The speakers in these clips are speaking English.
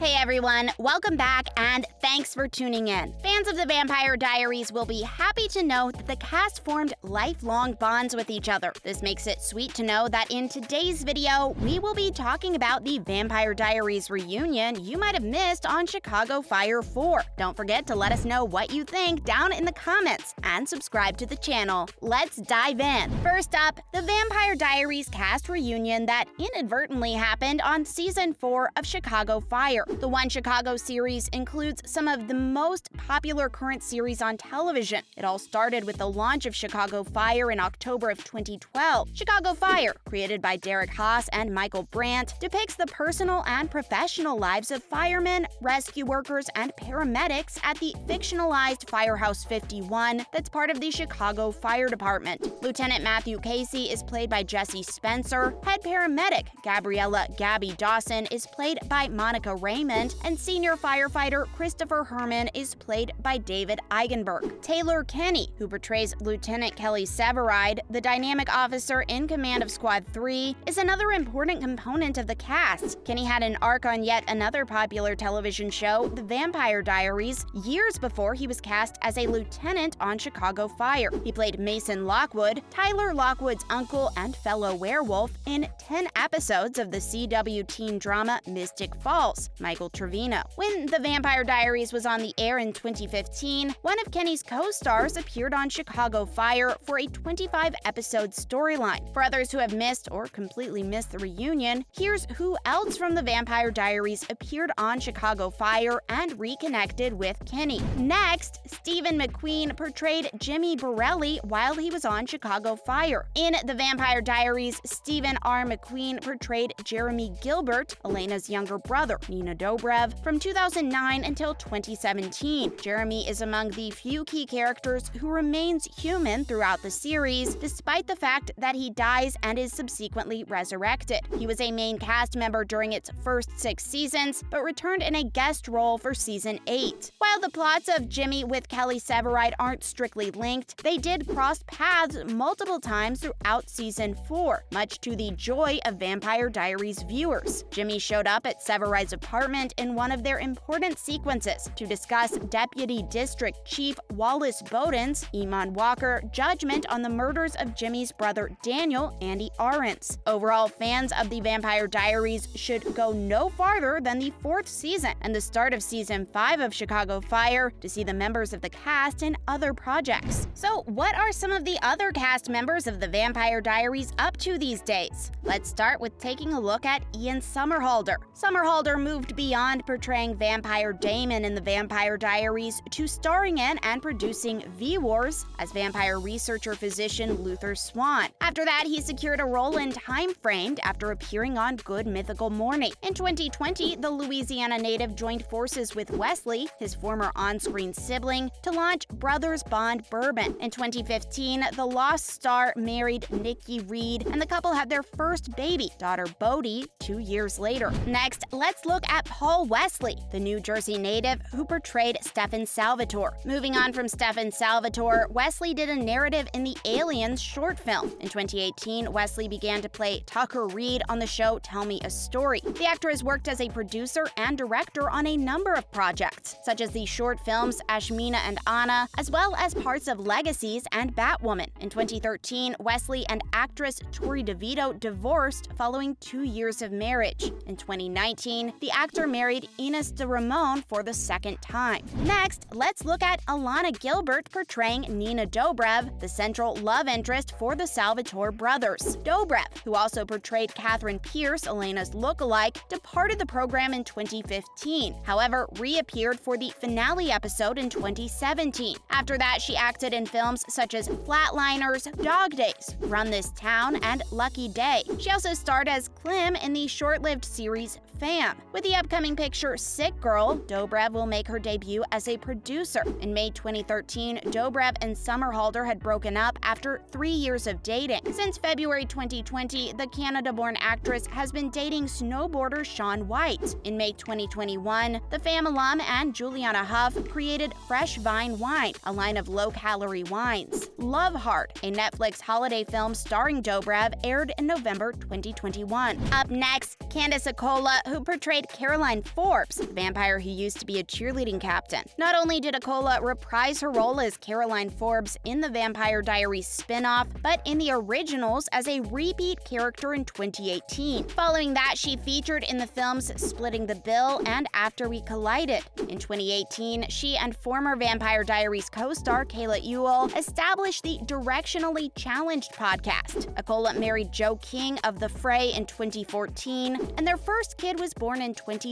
Hey everyone, welcome back and thanks for tuning in. Fans of the Vampire Diaries will be happy to know that the cast formed lifelong bonds with each other. This makes it sweet to know that in today's video, we will be talking about the Vampire Diaries reunion you might have missed on Chicago Fire 4. Don't forget to let us know what you think down in the comments and subscribe to the channel. Let's dive in. First up, the Vampire Diaries cast reunion that inadvertently happened on season 4 of Chicago Fire. The One Chicago series includes some of the most popular current series on television. It all started with the launch of Chicago Fire in October of 2012. Chicago Fire, created by Derek Haas and Michael Brandt, depicts the personal and professional lives of firemen, rescue workers, and paramedics at the fictionalized Firehouse 51 that's part of the Chicago Fire Department. Lieutenant Matthew Casey is played by Jesse Spencer, head paramedic Gabriella "Gabby" Dawson is played by Monica Raymond, and senior firefighter Christopher Herman is played by David Eigenberg. Taylor Kinney, who portrays Lieutenant Kelly Severide, the dynamic officer in command of Squad 3, is another important component of the cast. Kenney had an arc on yet another popular television show, The Vampire Diaries, years before he was cast as a lieutenant on Chicago Fire. He played Mason Lockwood, Tyler Lockwood's uncle and fellow werewolf, in 10 episodes of the CW teen drama Mystic Falls, Michael Trevino. When The Vampire Diaries was on the air in 2015, one of Kenney's co-stars appeared on Chicago Fire for a 25-episode storyline. For others who have missed or completely missed the reunion, here's who else from The Vampire Diaries appeared on Chicago Fire and reconnected with Kenney. Next, Stephen McQueen portrayed Jimmy Borelli while he was on Chicago Fire. In The Vampire Diaries, Stephen R. McQueen portrayed Jeremy Gilbert, Elena's younger brother, Nina Dobrev, from 2009 until 2017. Jeremy is among the few key characters who remains human throughout the series, despite the fact that he dies and is subsequently resurrected. He was a main cast member during its first 6 seasons, but returned in a guest role for season 8. While the plots of Jimmy with Kelly Severide aren't strictly linked, they did cross paths multiple times throughout season 4, much to the joy of Vampire Diaries viewers. Jimmy showed up at Severide's apartment in one of their important sequences to discuss Deputy District Chief Wallace Bowden's, Iman Walker, judgment on the murders of Jimmy's brother Daniel, Andy Arons. Overall, fans of The Vampire Diaries should go no farther than the 4th season and the start of season 5 of Chicago Fire to see the members of the cast in other projects. So, what are some of the other cast members of The Vampire Diaries up to these days? Let's start with taking a look at Ian Somerhalder. Somerhalder moved beyond portraying Vampire Damon in The Vampire Diaries to starring in and producing V-Wars as vampire researcher-physician Luther Swan. After that, he secured a role in Time Framed after appearing on Good Mythical Morning. In 2020, the Louisiana native joined forces with Wesley, his former on-screen sibling, to launch Brothers Bond Bourbon. In 2015, the Lost star married Nikki Reed, and the couple had their first baby, daughter Bodhi, 2 years later. Next, let's look at Paul Wesley, the New Jersey native who portrayed Stefan Salvatore. Moving on from Stefan Salvatore, Wesley did a narrative in the Aliens short film. In 2018, Wesley began to play Tucker Reed on the show Tell Me a Story. The actor has worked as a producer and director on a number of projects, such as the short films Ashmina and Anna, as well as parts of Legacies and Batwoman. In 2013, Wesley and actress Tori DeVito divorced following 2 years of marriage. In 2019, the actor married Ines de Ramon for the second time. Next, let's look at Alana Gilbert portraying Nina Dobrev, the central love interest for the Salvatore brothers. Dobrev, who also portrayed Catherine Pierce, Elena's lookalike, departed the program in 2015, however, reappeared for the finale episode in 2017. After that, she acted in films such as Flatliners, Dog Days, Run This Town, and Lucky Day. She also starred as Clem in the short-lived series Fam. With the upcoming picture Sick Girl, Dobrev will make her debut as a producer. In May 2013, Dobrev and Somerhalder had broken up after 3 years of dating. Since February 2020, the Canada-born actress has been dating snowboarder Shaun White. In May 2021, the Fam alum and Juliana Huff created Fresh Vine Wine, a line of low-calorie wines. Love Hard, a Netflix holiday film starring Dobrev, aired in November 2021. Up next, Candice Accola, who portrayed Carol Caroline Forbes, the vampire who used to be a cheerleading captain. Not only did Accola reprise her role as Caroline Forbes in the Vampire Diaries spinoff, but in the originals as a repeat character in 2018. Following that, she featured in the films Splitting the Bill and After We Collided. In 2018, she and former Vampire Diaries co-star Kayla Ewell established the Directionally Challenged podcast. Accola married Joe King of The Fray in 2014, and their first kid was born in 2016.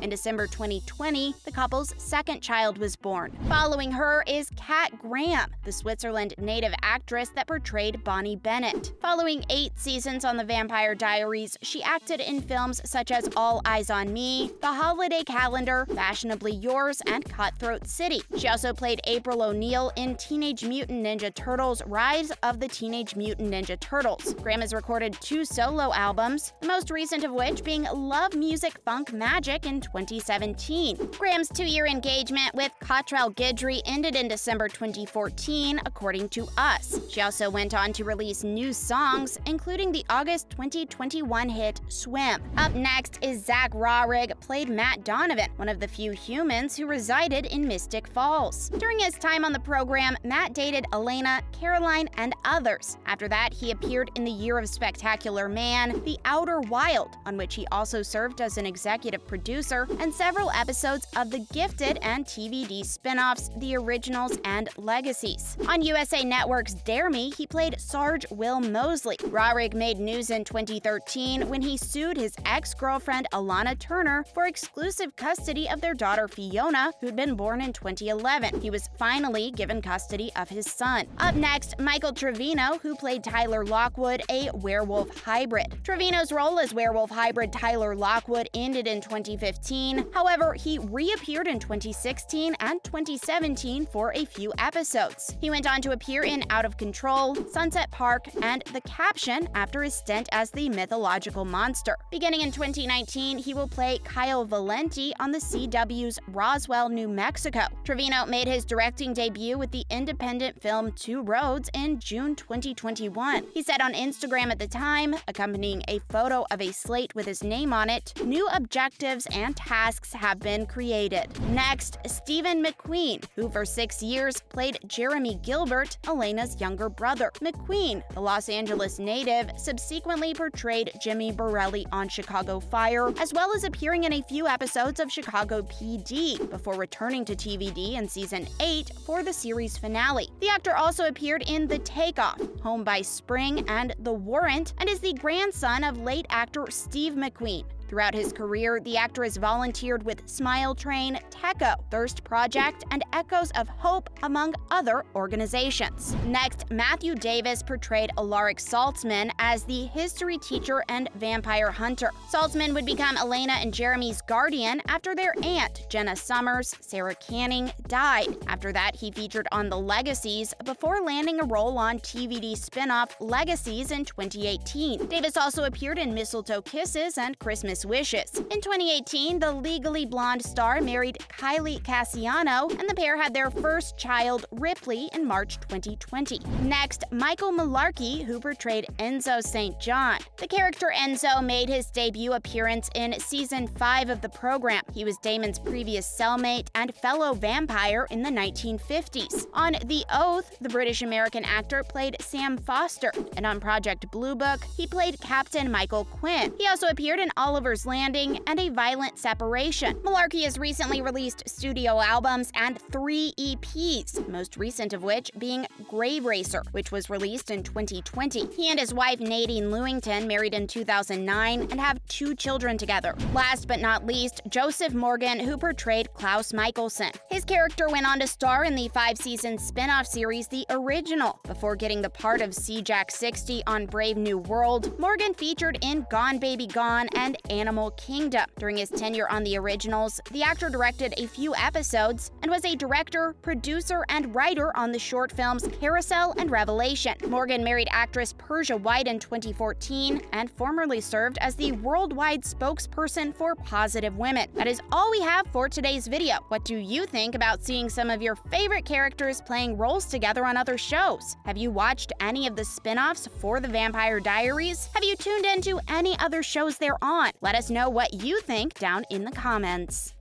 In December 2020, the couple's second child was born. Following her is Kat Graham, the Switzerland native actress that portrayed Bonnie Bennett. Following 8 seasons on The Vampire Diaries, she acted in films such as All Eyes on Me, The Holiday Calendar, Fashionably Yours, and Cutthroat City. She also played April O'Neil in Teenage Mutant Ninja Turtles: Rise of the Teenage Mutant Ninja Turtles. Graham has recorded 2 solo albums, the most recent of which being Love Music Funk Magic in 2017. Graham's 2-year engagement with Cottrell Guidry ended in December 2014, according to Us. She also went on to release new songs, including the August 2021 hit Swim. Up next is Zach Rawrig, played Matt Donovan, one of the few humans who resided in Mystic Falls. During his time on the program, Matt dated Elena, Caroline, and others. After that, he appeared in The Year of Spectacular Man, The Outer Wild, on which he also served as an executive producer, and several episodes of The Gifted and TVD spin-offs, The Originals, and Legacies. On USA Network's Dare Me, he played Sarge Will Mosley. Rawrig made news in 2013 when he sued his ex-girlfriend Alana Turner for exclusive custody of their daughter Fiona, who'd been born in 2011. He was finally given custody of his son. Up next, Michael Trevino, who played Tyler Lockwood, a werewolf hybrid. Trevino's role as werewolf hybrid Tyler Lockwood ended in 2015. However, he reappeared in 2016 and 2017 for a few episodes. He went on to appear in Out of Control, Sunset Park, and The Caption after his stint as the mythological monster. Beginning in 2019, he will play Kyle Valenti on the CW's Roswell, New Mexico. Trevino made his directing debut with the independent film Two Roads in June 2021. He said on Instagram at the time, accompanying a photo of a slate with his name on it, "New objectives and tasks have been created." Next, Stephen McQueen, who for 6 years played Jeremy Gilbert, Elena's younger brother. McQueen, the Los Angeles native, subsequently portrayed Jimmy Borelli on Chicago Fire, as well as appearing in a few episodes of Chicago PD, before returning to TVD in Season 8 for the series finale. The actor also appeared in The Takeoff, Home by Spring, and The Warrant, and is the grandson of late actor Steve McQueen. Throughout his career, the actor has volunteered with Smile Train, TECO, Thirst Project, and Echoes of Hope, among other organizations. Next, Matthew Davis portrayed Alaric Saltzman as the history teacher and vampire hunter. Saltzman would become Elena and Jeremy's guardian after their aunt, Jenna Summers, Sarah Canning, died. After that, he featured on The Legacies before landing a role on TVD spinoff Legacies in 2018. Davis also appeared in Mistletoe Kisses and Christmas Wishes. In 2018, the Legally Blonde star married Kylie Cassiano, and the pair had their first child, Ripley, in March 2020. Next, Michael Malarkey, who portrayed Enzo St. John. The character Enzo made his debut appearance in Season 5 of the program. He was Damon's previous cellmate and fellow vampire in the 1950s. On The Oath, the British-American actor played Sam Foster, and on Project Blue Book, he played Captain Michael Quinn. He also appeared in Oliver's Landing and A Violent Separation. Malarkey has recently released studio albums and 3 EPs, most recent of which being Grave Racer, which was released in 2020. He and his wife Nadine Lewington married in 2009 and have 2 children together. Last but not least, Joseph Morgan, who portrayed Klaus Michelson. His character went on to star in the 5-season spin-off series The Original. Before getting the part of C-Jack 60 on Brave New World, Morgan featured in Gone Baby Gone and Animal Kingdom. During his tenure on The Originals, the actor directed a few episodes and was a director, producer, and writer on the short films Carousel and Revelation. Morgan married actress Persia White in 2014 and formerly served as the worldwide spokesperson for Positive Women. That is all we have for today's video. What do you think about seeing some of your favorite characters playing roles together on other shows? Have you watched any of the spin-offs for The Vampire Diaries? Have you tuned into any other shows they're on? Let us know what you think down in the comments.